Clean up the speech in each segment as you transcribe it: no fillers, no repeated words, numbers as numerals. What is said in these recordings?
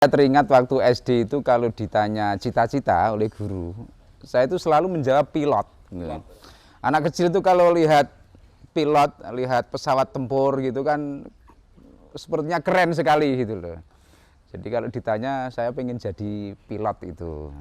Saya teringat waktu SD itu kalau ditanya cita-cita oleh guru, saya itu selalu menjawab pilot. Anak kecil itu kalau lihat pilot, lihat pesawat tempur gitu kan, sepertinya keren sekali gitu loh. Jadi kalau ditanya saya pengen jadi pilot itu.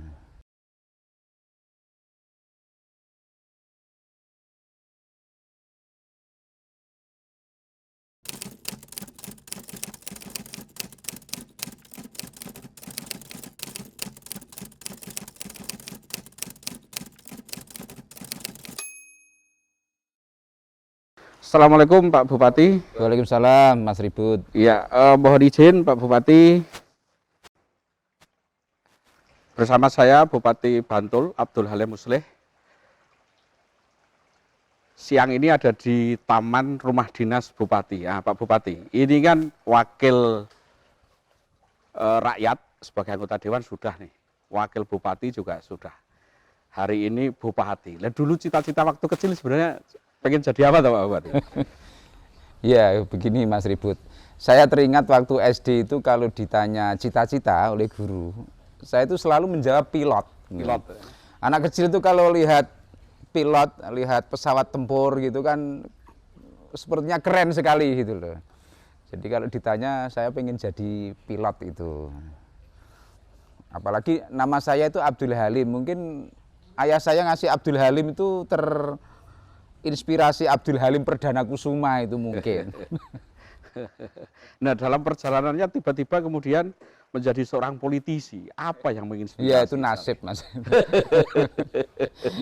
Assalamualaikum Pak Bupati. Waalaikumsalam Mas Ribut. Ya, mohon izin Pak Bupati, bersama saya Bupati Bantul Abdul Halim Musleh. Siang ini ada di Taman Rumah Dinas Bupati. Nah, Pak Bupati, ini kan wakil rakyat sebagai anggota dewan sudah nih, wakil bupati juga sudah. Hari ini bupati. Lah dulu cita-cita waktu kecil sebenarnya pengen jadi apa Pak Bupati? Ya begini Mas Ribut, saya teringat waktu SD itu kalau ditanya cita-cita oleh guru, saya itu selalu menjawab pilot. Pilot. Anak kecil itu kalau lihat pilot, lihat pesawat tempur gitu kan, sepertinya keren sekali gitu loh. Jadi kalau ditanya saya pengen jadi pilot itu. Apalagi nama saya itu Abdul Halim, mungkin ayah saya ngasih Abdul Halim itu inspirasi Abdul Halim Perdana Kusuma itu mungkin. Nah, dalam perjalanannya tiba-tiba kemudian menjadi seorang politisi. Apa yang menginspirasi? Iya itu nasib Mas.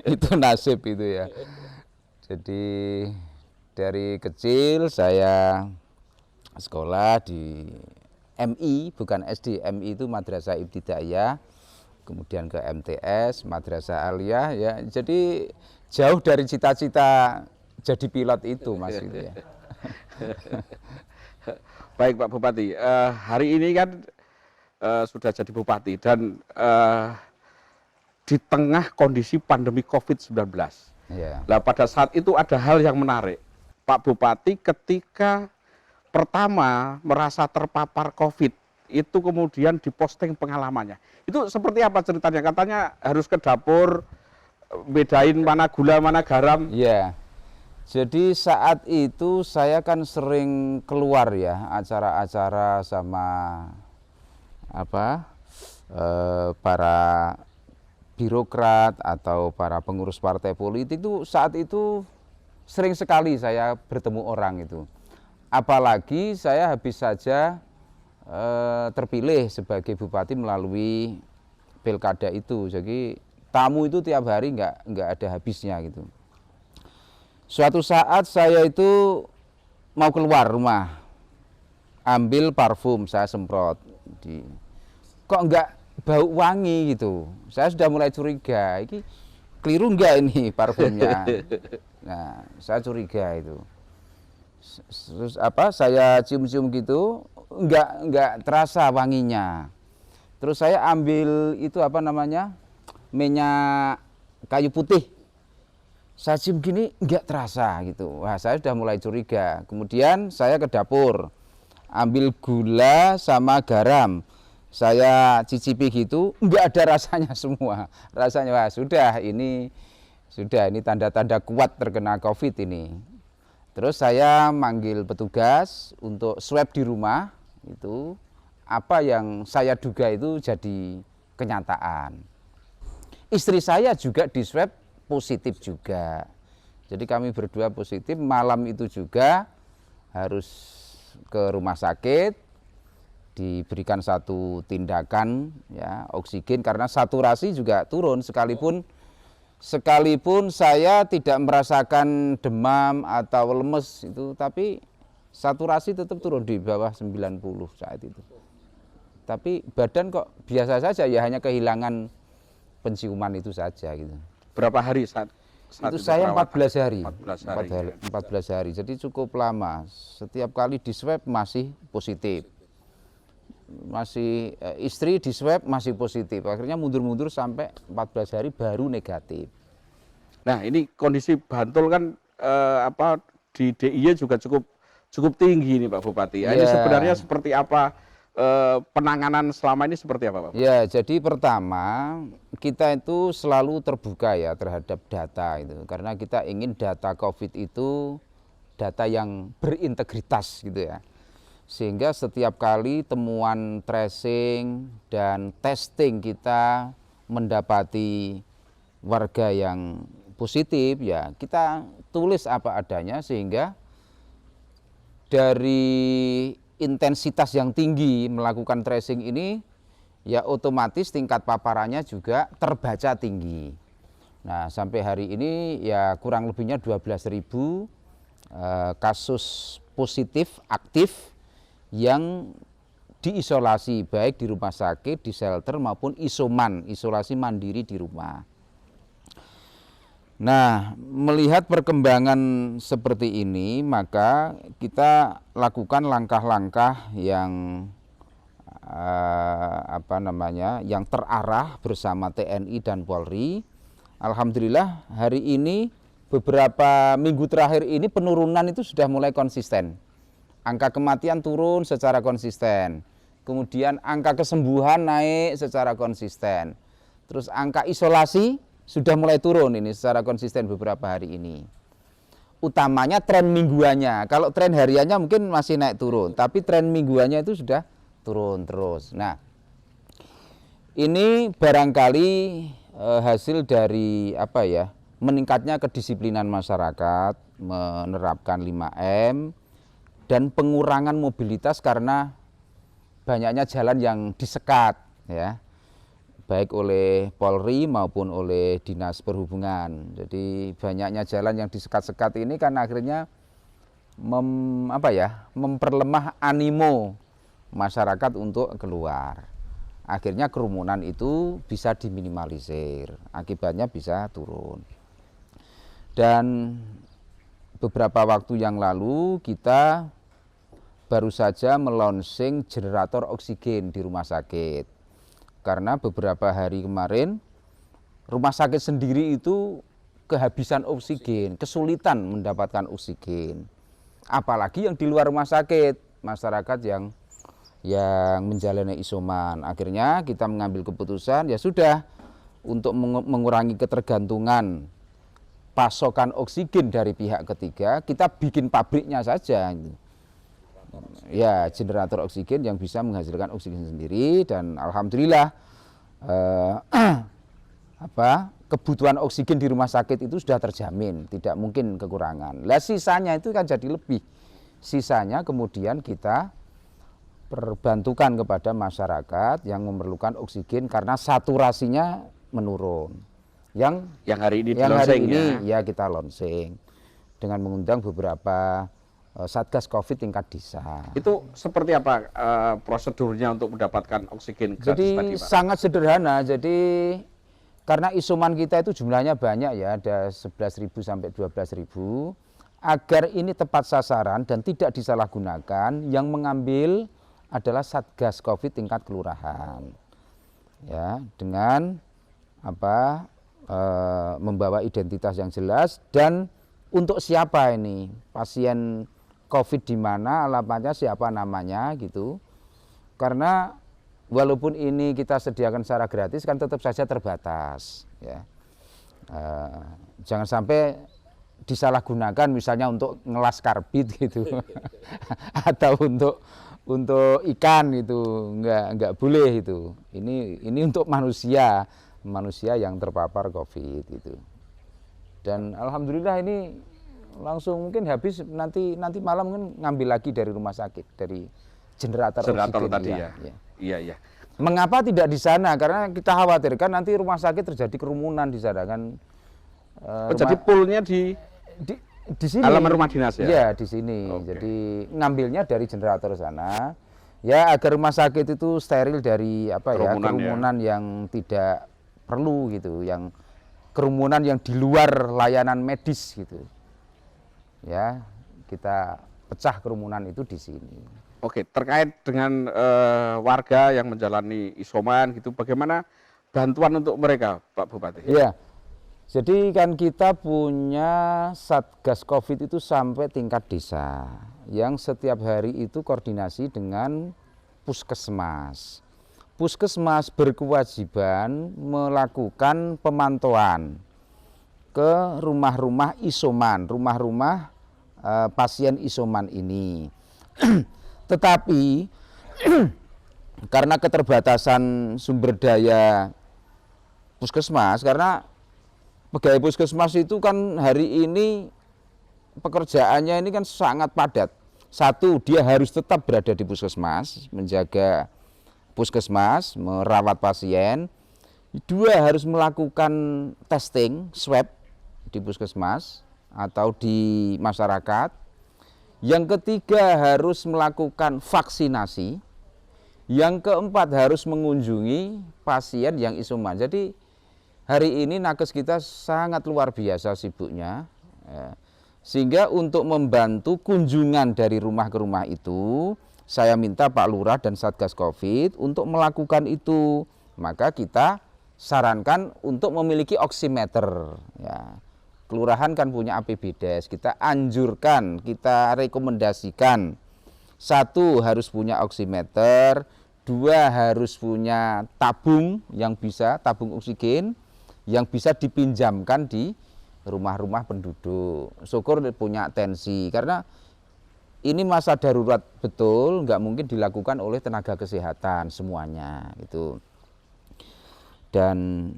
Itu nasib itu ya. Jadi dari kecil saya sekolah di MI, bukan SD, MI itu Madrasah Ibtidaiyah, kemudian ke MTS, Madrasah Aliyah ya. Jadi jauh dari cita-cita jadi pilot itu Mas itu ya. Baik Pak Bupati, hari ini kan sudah jadi bupati dan di tengah kondisi pandemi COVID-19. Ya. Nah, pada saat itu ada hal yang menarik. Pak Bupati ketika pertama merasa terpapar COVID, itu kemudian diposting pengalamannya. Itu seperti apa ceritanya? Katanya harus ke dapur, bedain mana gula, mana garam. Ya. Jadi saat itu saya kan sering keluar ya acara-acara sama para birokrat atau para pengurus partai politik itu saat itu sering sekali saya bertemu orang itu. Apalagi saya habis saja terpilih sebagai bupati melalui pilkada itu. Jadi tamu itu tiap hari nggak ada habisnya gitu. Suatu saat saya itu mau keluar rumah, ambil parfum saya semprot, kok enggak bau wangi gitu. Saya sudah mulai curiga, ini keliru enggak ini parfumnya. Nah, saya curiga itu. Terus saya cium-cium gitu, enggak terasa wanginya. Terus saya ambil itu minyak kayu putih. Saya cium gini enggak terasa gitu. Wah, saya sudah mulai curiga. Kemudian saya ke dapur, ambil gula sama garam. Saya cicipi gitu, enggak ada rasanya semua. Rasanya wah ini tanda-tanda kuat terkena COVID ini. Terus saya manggil petugas untuk swab di rumah, itu apa yang saya duga itu jadi kenyataan. Istri saya juga di swab positif juga. Jadi kami berdua positif, malam itu juga harus ke rumah sakit, diberikan satu tindakan ya oksigen karena saturasi juga turun sekalipun saya tidak merasakan demam atau lemes itu, tapi saturasi tetap turun di bawah 90 saat itu. Tapi badan kok biasa saja ya, hanya kehilangan penciuman itu saja gitu. Berapa hari saat itu saya 14 hari. 14 hari. Jadi cukup lama. Setiap kali di swab masih positif. Istri di swab masih positif. Akhirnya mundur-mundur sampai 14 hari baru negatif. Nah, ini kondisi Bantul kan di DIY juga cukup tinggi nih Pak Bupati. Yeah. Ini sebenarnya seperti apa penanganan selama ini seperti apa, Pak? Ya, jadi pertama kita itu selalu terbuka ya terhadap data itu, karena kita ingin data COVID itu data yang berintegritas gitu ya. Sehingga setiap kali temuan tracing dan testing kita mendapati warga yang positif, ya kita tulis apa adanya, sehingga dari intensitas yang tinggi melakukan tracing ini ya otomatis tingkat paparannya juga terbaca tinggi. Nah, sampai hari ini ya kurang lebihnya 12.000 kasus positif aktif yang diisolasi baik di rumah sakit, di shelter maupun isoman, isolasi mandiri di rumah. Nah, melihat perkembangan seperti ini, maka kita lakukan langkah-langkah yang yang terarah bersama TNI dan Polri. Alhamdulillah hari ini beberapa minggu terakhir ini penurunan itu sudah mulai konsisten. Angka kematian turun secara konsisten. Kemudian angka kesembuhan naik secara konsisten. Terus angka isolasi sudah mulai turun ini secara konsisten beberapa hari ini. Utamanya tren mingguannya. Kalau tren hariannya mungkin masih naik turun, tapi tren mingguannya itu sudah turun terus. Nah, ini barangkali hasil dari meningkatnya kedisiplinan masyarakat menerapkan 5M dan pengurangan mobilitas karena banyaknya jalan yang disekat ya, baik oleh Polri maupun oleh Dinas Perhubungan. Jadi banyaknya jalan yang disekat-sekat ini kan akhirnya memperlemah animo masyarakat untuk keluar. Akhirnya kerumunan itu bisa diminimalisir, akibatnya bisa turun. Dan beberapa waktu yang lalu kita baru saja melonsing generator oksigen di rumah sakit. Karena beberapa hari kemarin rumah sakit sendiri itu kehabisan oksigen, kesulitan mendapatkan oksigen. Apalagi yang di luar rumah sakit, masyarakat yang menjalani isoman. Akhirnya kita mengambil keputusan ya sudah, untuk mengurangi ketergantungan pasokan oksigen dari pihak ketiga, kita bikin pabriknya saja. Ya, generator oksigen yang bisa menghasilkan oksigen sendiri, dan alhamdulillah kebutuhan oksigen di rumah sakit itu sudah terjamin, tidak mungkin kekurangan. Lah sisanya itu kan jadi lebih. Sisanya kemudian kita perbantukan kepada masyarakat yang memerlukan oksigen karena saturasinya menurun. Yang hari ini ya kita launching dengan mengundang beberapa Satgas COVID tingkat desa. Itu seperti apa prosedurnya untuk mendapatkan oksigen gratis jadi tadi, Pak? Sangat sederhana. Jadi karena isoman kita itu jumlahnya banyak ya, ada 11.000 sampai 12.000. Agar ini tepat sasaran dan tidak disalahgunakan, yang mengambil adalah Satgas COVID tingkat kelurahan. Ya, dengan membawa identitas yang jelas dan untuk siapa ini pasien COVID di mana, alamatnya siapa, namanya gitu. Karena walaupun ini kita sediakan secara gratis kan tetap saja terbatas ya. Jangan sampai disalahgunakan misalnya untuk ngelas karbit gitu atau untuk ikan gitu, enggak boleh itu. Ini untuk manusia yang terpapar COVID gitu. Dan alhamdulillah ini langsung mungkin habis, nanti malam kan ngambil lagi dari rumah sakit, dari generator oksigen tadi ya. Iya. Mengapa tidak di sana? Karena kita khawatirkan nanti rumah sakit terjadi kerumunan di sana kan. Jadi poolnya di sini. halaman rumah dinas ya? Iya, di sini. Okay. Jadi ngambilnya dari generator sana. Ya agar rumah sakit itu steril dari kerumunan yang tidak perlu gitu, yang kerumunan yang di luar layanan medis gitu. Ya, kita pecah kerumunan itu di sini. Oke, terkait dengan warga yang menjalani isoman gitu, bagaimana bantuan untuk mereka, Pak Bupati? Iya, jadi kan kita punya Satgas COVID itu sampai tingkat desa, yang setiap hari itu koordinasi dengan puskesmas. Puskesmas berkewajiban melakukan pemantauan ke rumah-rumah isoman, rumah-rumah pasien isoman ini. Tetapi karena keterbatasan sumber daya puskesmas, karena pegawai puskesmas itu kan hari ini pekerjaannya ini kan sangat padat. Satu, dia harus tetap berada di puskesmas, menjaga puskesmas, merawat pasien. Dua, harus melakukan testing, swab di puskesmas atau di masyarakat. Yang ketiga, harus melakukan vaksinasi. Yang keempat, harus mengunjungi pasien yang isoman. Jadi hari ini nakes kita sangat luar biasa sibuknya. Sehingga untuk membantu kunjungan dari rumah ke rumah itu, saya minta Pak Lurah dan Satgas Covid untuk melakukan itu. Maka kita sarankan untuk memiliki oximeter. Ya. Kelurahan kan punya APBDes, kita anjurkan, kita rekomendasikan. Satu, harus punya oximeter. Dua, harus punya tabung yang bisa, tabung oksigen, yang bisa dipinjamkan di rumah-rumah penduduk. Syukur punya tensi, karena ini masa darurat betul, nggak mungkin dilakukan oleh tenaga kesehatan semuanya gitu. Dan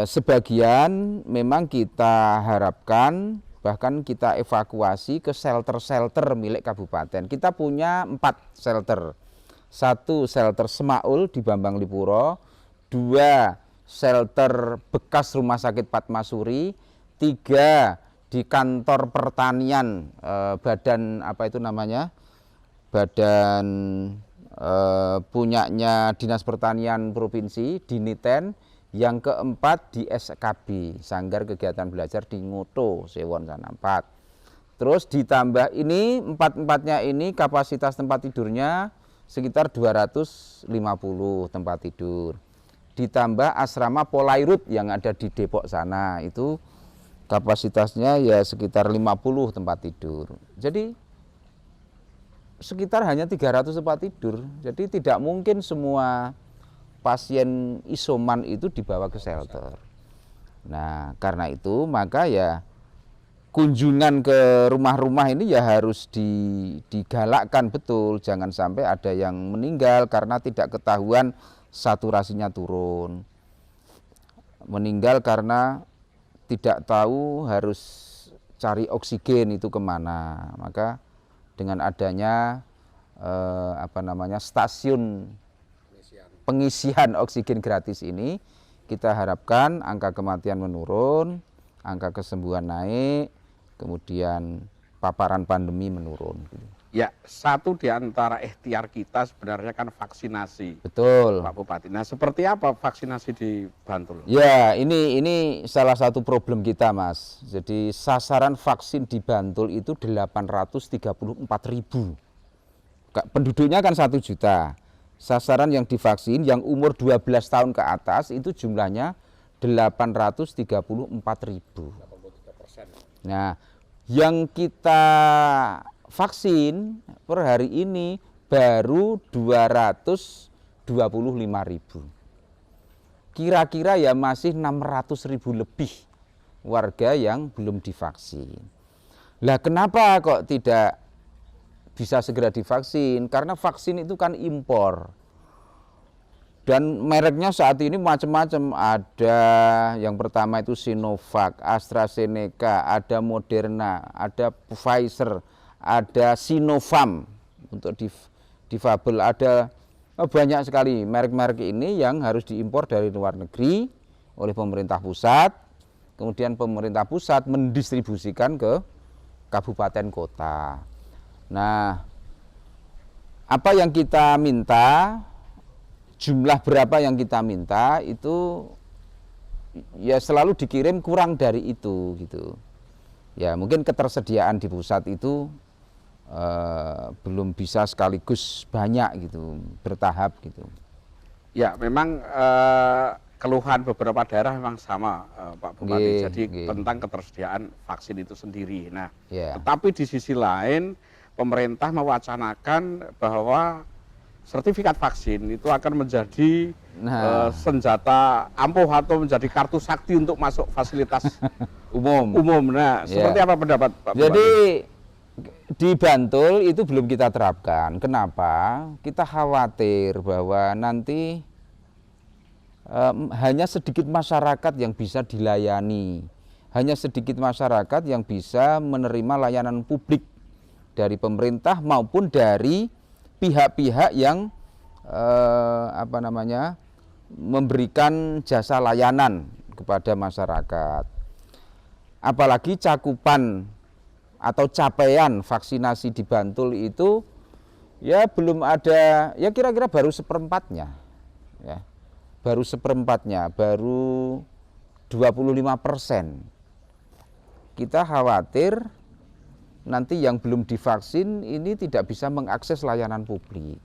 sebagian memang kita harapkan, bahkan kita evakuasi ke shelter-shelter milik kabupaten. Kita punya 4 shelter. 1 shelter Semaul di Bambang Lipuro, 2 shelter bekas Rumah Sakit Padmasuri, 3 di kantor pertanian, badan apa itu namanya, badan punyanya Dinas Pertanian Provinsi, Diniten. Yang keempat di SKB, Sanggar Kegiatan Belajar di Ngoto, Sewon sana 4. Terus ditambah ini, 4-4-nya ini kapasitas tempat tidurnya sekitar 250 tempat tidur. Ditambah asrama Polairut yang ada di Depok sana, itu kapasitasnya ya sekitar 50 tempat tidur. Jadi sekitar hanya 300 tempat tidur. Jadi tidak mungkin semua pasien isoman itu dibawa ke shelter. Nah, karena itu maka ya kunjungan ke rumah-rumah ini ya harus digalakkan betul. Jangan sampai ada yang meninggal karena tidak ketahuan saturasinya turun. Meninggal karena tidak tahu harus cari oksigen itu kemana. Maka dengan adanya stasiun pengisian oksigen gratis ini, kita harapkan angka kematian menurun, angka kesembuhan naik, kemudian paparan pandemi menurun. Ya, satu di antara ikhtiar kita sebenarnya kan vaksinasi. Betul. Pak Bupati. Nah, seperti apa vaksinasi di Bantul? Ya, ini salah satu problem kita, Mas. Jadi sasaran vaksin di Bantul itu 834.000. Penduduknya kan 1 juta. Sasaran yang divaksin yang umur 12 tahun ke atas itu jumlahnya 834.000. Nah, yang kita vaksin per hari ini baru 225.000. Kira-kira ya masih 600.000 lebih warga yang belum divaksin. Lah kenapa kok tidak bisa segera divaksin? Karena vaksin itu kan impor. Dan mereknya saat ini macam-macam. Ada yang pertama itu Sinovac, AstraZeneca, ada Moderna, ada Pfizer, ada Sinopharm untuk difabel. Ada banyak sekali merek-merek ini yang harus diimpor dari luar negeri oleh pemerintah pusat. Kemudian pemerintah pusat mendistribusikan ke kabupaten kota. Nah, apa yang kita minta, jumlah berapa yang kita minta itu ya selalu dikirim kurang dari itu gitu. Ya mungkin ketersediaan di pusat itu belum bisa sekaligus banyak gitu, bertahap gitu. Ya memang keluhan beberapa daerah memang sama Pak Bupati. Jadi tentang ketersediaan vaksin itu sendiri. Nah, tetapi di sisi lain pemerintah mewacanakan bahwa sertifikat vaksin itu akan menjadi Nah, senjata ampuh atau menjadi kartu sakti untuk masuk fasilitas umum. umum. Nah, Ya. seperti apa pendapat Pak Bupati? Jadi di Bantul itu belum kita terapkan. Kenapa? Kita khawatir bahwa nanti hanya sedikit masyarakat yang bisa dilayani, hanya sedikit masyarakat yang bisa menerima layanan publik dari pemerintah maupun dari pihak-pihak yang memberikan jasa layanan kepada masyarakat. Apalagi cakupan atau capaian vaksinasi di Bantul itu ya belum ada, ya kira-kira baru seperempatnya, ya. Baru seperempatnya, baru 25%. Kita khawatir nanti yang belum divaksin ini tidak bisa mengakses layanan publik.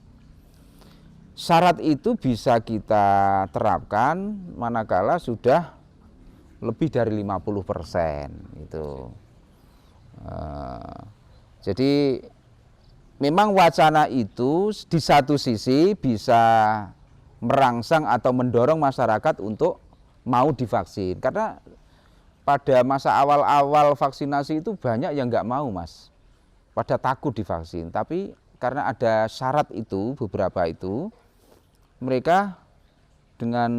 Syarat itu bisa kita terapkan manakala sudah lebih dari 50% itu. Jadi memang wacana itu di satu sisi bisa merangsang atau mendorong masyarakat untuk mau divaksin, karena pada masa awal-awal vaksinasi itu banyak yang nggak mau, Mas, pada takut divaksin. Tapi karena ada syarat itu, beberapa itu, mereka dengan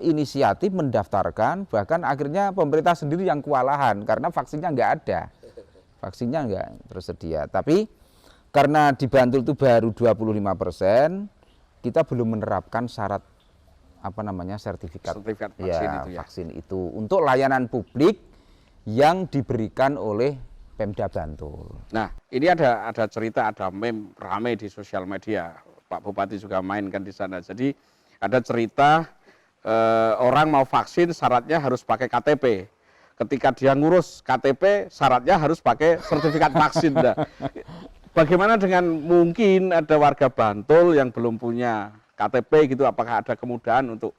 inisiatif mendaftarkan, bahkan akhirnya pemerintah sendiri yang kewalahan karena vaksinnya nggak ada, vaksinnya nggak tersedia. Tapi karena di Bantul itu baru 25%, kita belum menerapkan syarat sertifikat vaksin itu ya. Vaksin itu untuk layanan publik yang diberikan oleh Pemda Bantul. Nah, ini ada cerita, ada meme ramai di sosial media. Pak Bupati juga mainkan di sana. Jadi ada cerita orang mau vaksin syaratnya harus pakai KTP. Ketika dia ngurus KTP syaratnya harus pakai sertifikat vaksin. Nah, bagaimana dengan mungkin ada warga Bantul yang belum punya KTP gitu, apakah ada kemudahan untuk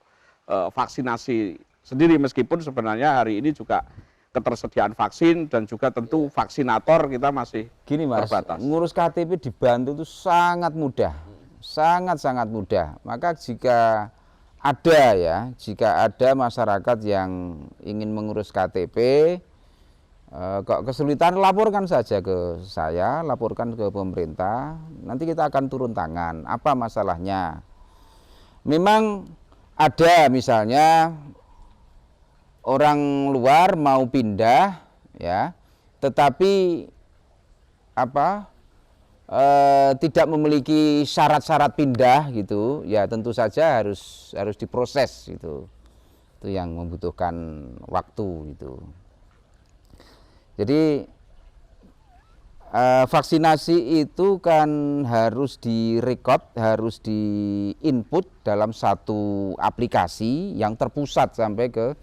vaksinasi sendiri, meskipun sebenarnya hari ini juga ketersediaan vaksin dan juga tentu vaksinator kita masih Gini, Mas, terbatas. ngurus KTP di Bantul itu sangat mudah, sangat mudah. Maka jika ada masyarakat yang ingin mengurus KTP, kok kesulitan, laporkan saja ke saya, laporkan ke pemerintah, nanti kita akan turun tangan. Apa masalahnya? Memang ada misalnya orang luar mau pindah, ya, tetapi tidak memiliki syarat-syarat pindah gitu, ya tentu saja harus diproses gitu. Itu yang membutuhkan waktu gitu. Jadi vaksinasi itu kan harus direkod, harus diinput dalam satu aplikasi yang terpusat sampai ke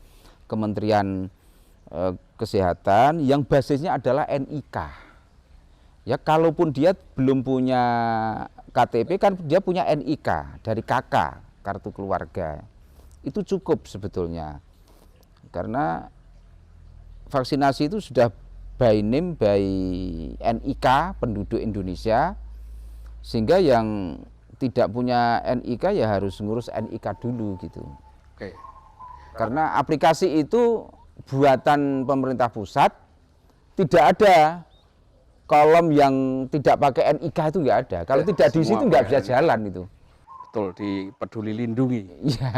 Kementerian Kesehatan yang basisnya adalah NIK. Ya, kalaupun dia belum punya KTP kan dia punya NIK dari KK, kartu keluarga. Itu cukup sebetulnya. Karena vaksinasi itu sudah by name, by NIK penduduk Indonesia, sehingga yang tidak punya NIK ya harus ngurus NIK dulu gitu. Oke. Karena aplikasi itu buatan pemerintah pusat, tidak ada kolom yang tidak pakai NIK, itu nggak ada. Kalau tidak di situ nggak bisa jalan itu. Betul, di Peduli Lindungi. Iya.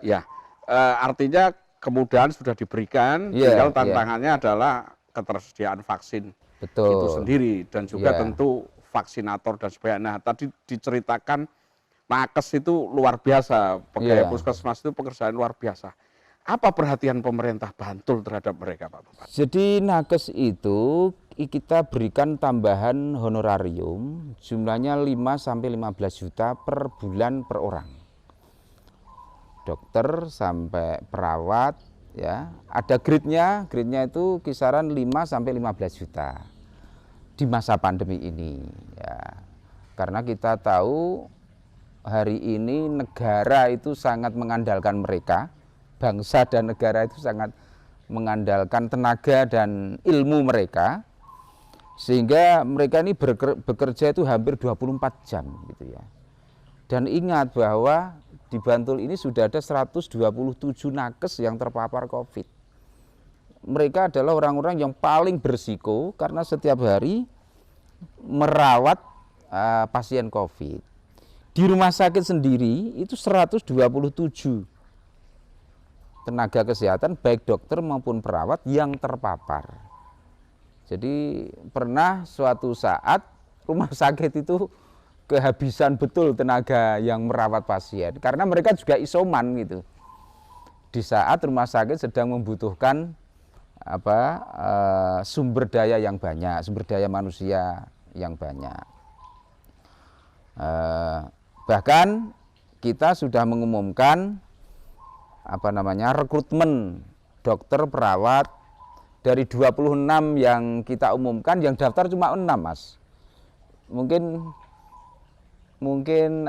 Ya, artinya kemudahan sudah diberikan, tinggal tantangannya adalah ketersediaan vaksin Betul. itu sendiri dan juga tentu vaksinator dan sebagainya. Nah, tadi diceritakan nakes itu luar biasa, pegawai puskesmas itu pekerjaan luar biasa. Apa perhatian pemerintah Bantul terhadap mereka, Pak Bupati? Jadi nakes itu kita berikan tambahan honorarium jumlahnya 5-15 juta per bulan per orang. Dokter sampai perawat, ya, ada grade-nya itu kisaran 5-15 juta di masa pandemi ini, ya. Karena kita tahu hari ini negara itu sangat mengandalkan mereka, bangsa dan negara itu sangat mengandalkan tenaga dan ilmu mereka, sehingga mereka ini bekerja itu hampir 24 jam gitu ya. Dan ingat bahwa di Bantul ini sudah ada 127 nakes yang terpapar COVID. Mereka adalah orang-orang yang paling berisiko karena setiap hari merawat pasien COVID. Di rumah sakit sendiri itu 127 tenaga kesehatan baik dokter maupun perawat yang terpapar. Jadi pernah suatu saat rumah sakit itu kehabisan betul tenaga yang merawat pasien karena mereka juga isoman gitu. Di saat rumah sakit sedang membutuhkan sumber daya yang banyak, sumber daya manusia yang banyak. Bahkan kita sudah mengumumkan rekrutmen dokter perawat dari 26 yang kita umumkan, yang daftar cuma 6, Mas. Mungkin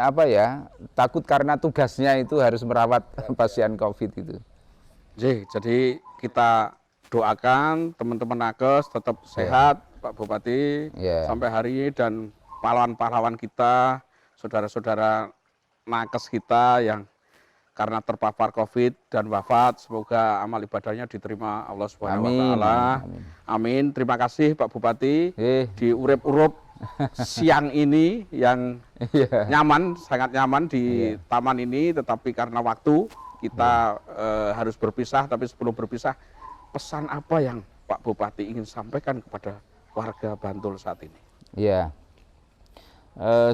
takut karena tugasnya itu harus merawat pasien COVID itu. Jadi kita doakan teman-teman nakes tetap sehat, Pak Bupati, sampai hari ini, dan pahlawan-pahlawan kita, saudara-saudara nakes kita yang karena terpapar COVID dan wafat, semoga amal ibadahnya diterima Allah Subhanahu wa Ta'ala. Amin. Terima kasih Pak Bupati. Di urep-urep siang ini yang nyaman, sangat nyaman di taman ini, tetapi karena waktu kita harus berpisah. Tapi sebelum berpisah, pesan apa yang Pak Bupati ingin sampaikan kepada warga Bantul saat ini? Ya,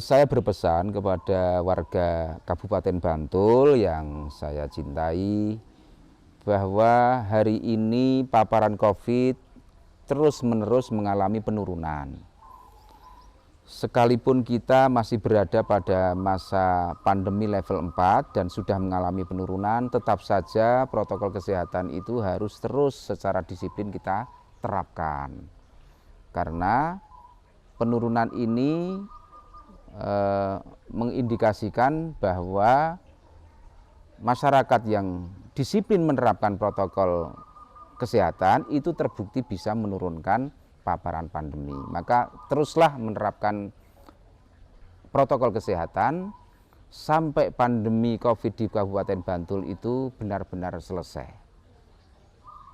saya berpesan kepada warga Kabupaten Bantul yang saya cintai bahwa hari ini paparan COVID terus-menerus mengalami penurunan. Sekalipun kita masih berada pada masa pandemi level 4 dan sudah mengalami penurunan, tetap saja protokol kesehatan itu harus terus secara disiplin kita terapkan. Karena penurunan ini mengindikasikan bahwa masyarakat yang disiplin menerapkan protokol kesehatan itu terbukti bisa menurunkan paparan pandemi. Maka teruslah menerapkan protokol kesehatan sampai pandemi COVID di Kabupaten Bantul itu benar-benar selesai.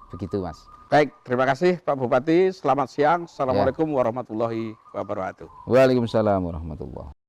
Begitu, Mas. Baik, terima kasih Pak Bupati. Selamat siang. Assalamualaikum warahmatullahi wabarakatuh. Waalaikumsalam warahmatullahi wabarakatuh.